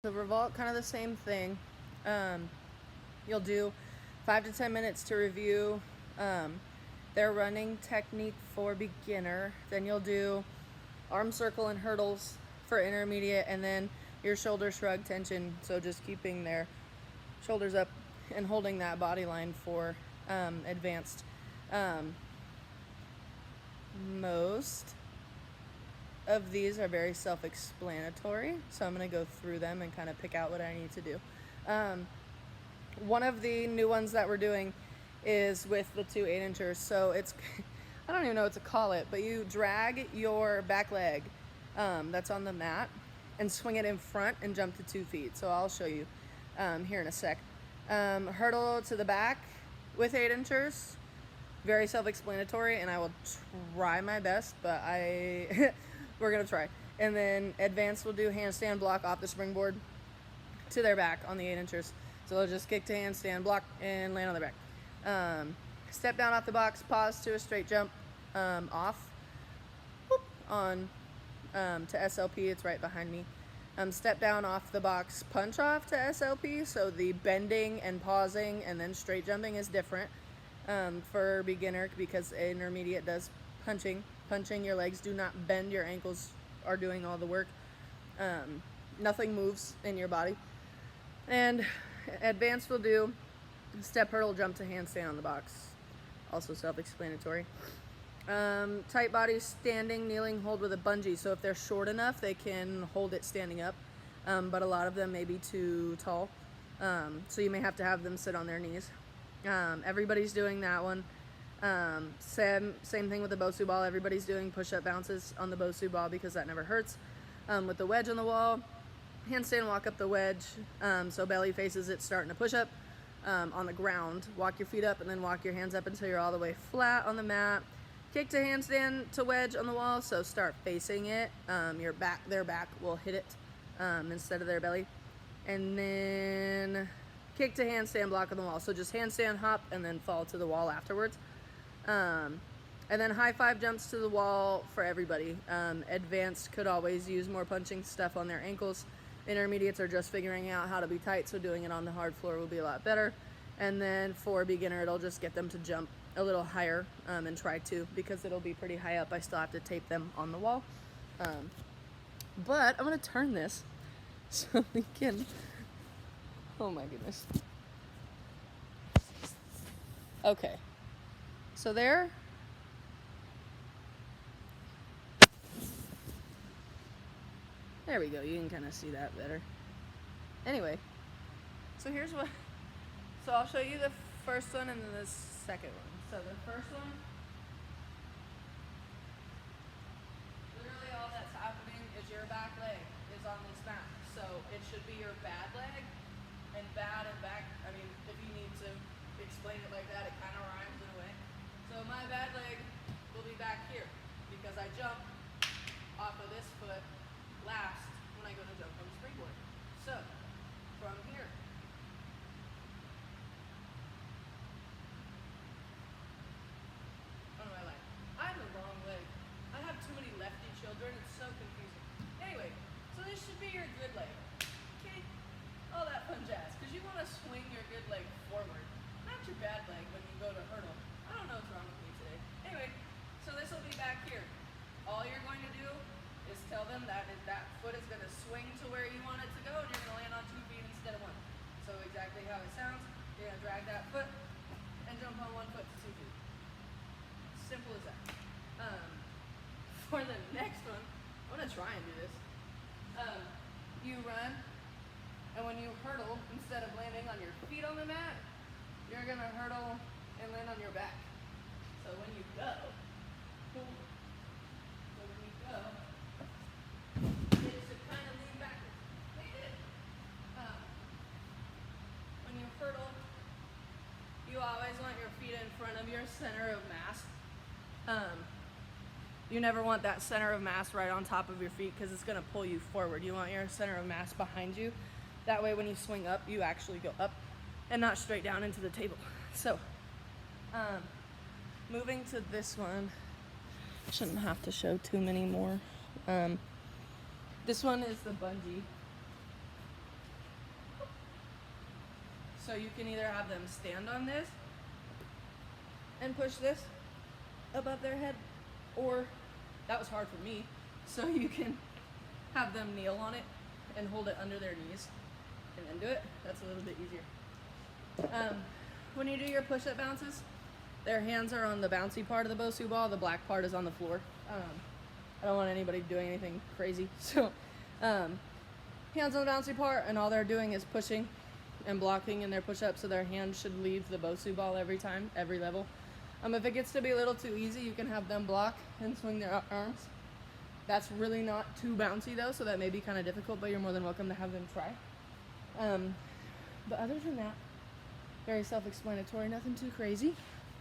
The revolt, kind of the same thing. You'll do 5 to 10 minutes to review their running technique for beginner. Then you'll do arm circle and hurdles for intermediate, and then your shoulder shrug tension. So just keeping their shoulders up and holding that body line for advanced. Most of these are very self-explanatory, so I'm going to go through them and kind of pick out what I need to do. One of the new ones that we're doing is with the two 8-inchers. So it's, I don't even know what to call it, but you drag your back leg that's on the mat and swing it in front and jump to 2 feet. So I'll show you here in a sec. Hurdle to the back with 8-inchers. Very self-explanatory, and I will try my best, but we're gonna try. And then advanced will do handstand block off the springboard to their back on the 8-inchers. So they'll just kick to handstand block and land on their back. Step down off the box, pause to a straight jump off, whoop, on to SLP. It's right behind me. Step down off the box, punch off to SLP. So the bending and pausing and then straight jumping is different for beginner, because intermediate does punching your legs. Do not bend, your ankles are doing all the work. Nothing moves in your body. And advanced will do step hurdle, jump to handstand on the box, also self-explanatory. Tight bodies, standing, kneeling, hold with a bungee. So if they're short enough, they can hold it standing up, but a lot of them may be too tall, so you may have to have them sit on their knees. Everybody's doing that one. Same thing with the Bosu ball. Everybody's doing push-up bounces on the Bosu ball because that never hurts. With the wedge on the wall, handstand walk up the wedge, so belly faces it, starting to push up on the ground. Walk your feet up and then walk your hands up until you're all the way flat on the mat. Kick to handstand to wedge on the wall, so start facing it. Their back will hit it instead of their belly. And then kick to handstand block on the wall. So just handstand, hop, and then fall to the wall afterwards. And then high five jumps to the wall for everybody. Advanced could always use more punching stuff on their ankles. Intermediates are just figuring out how to be tight, so doing it on the hard floor will be a lot better. And then for beginner, it'll just get them to jump a little higher and try to, because it'll be pretty high up. I still have to tape them on the wall. But I'm going to turn this so we can... Oh my goodness. Okay. So there we go. You can kind of see that better. Anyway, so I'll show you the first one and then the second one. So the first one, literally all that's happening is your back leg is on this mat. So it should be your bad leg and bad and back. I mean, if you need to explain it like that, it kind of rhymes in a way. So my bad leg will be back here because I jump off of this foot last when I go to jump on the springboard. So from here, what do I like? I have the wrong leg. I have too many lefty children. It's so confusing. Anyway, so this should be your good leg. Okay? All that fun jazz. Because you want to swing your good leg forward, not your bad leg when you go to hurdle. I don't know what's wrong with me today. Anyway, so this will be back here. All you're going to do is tell them that that foot is going to swing to where you want it to go, and you're going to land on 2 feet instead of 1. So exactly how it sounds. You're going to drag that foot and jump on 1 foot to 2 feet. Simple as that. For the next one, I'm going to try and do this. You run, and when you hurdle, instead of landing on your feet on the mat, you're going to hurdle and land on your back. So when you go, it should kind of lean backwards. When you hurdle, you always want your feet in front of your center of mass. You never want that center of mass right on top of your feet because it's going to pull you forward. You want your center of mass behind you. That way when you swing up, you actually go up and not straight down into the table. So, moving to this one, shouldn't have to show too many more. This one is the bungee. So you can either have them stand on this and push this above their head, or that was hard for me, so you can have them kneel on it and hold it under their knees and then do it. That's a little bit easier. When you do your push-up bounces, their hands are on the bouncy part of the Bosu ball, the black part is on the floor. I don't want anybody doing anything crazy, so hands on the bouncy part, and all they're doing is pushing and blocking in their push-up, so their hands should leave the Bosu ball every time, every level. If it gets to be a little too easy, you can have them block and swing their arms. That's really not too bouncy though, so that may be kind of difficult, but you're more than welcome to have them try. But other than that, very self-explanatory, nothing too crazy.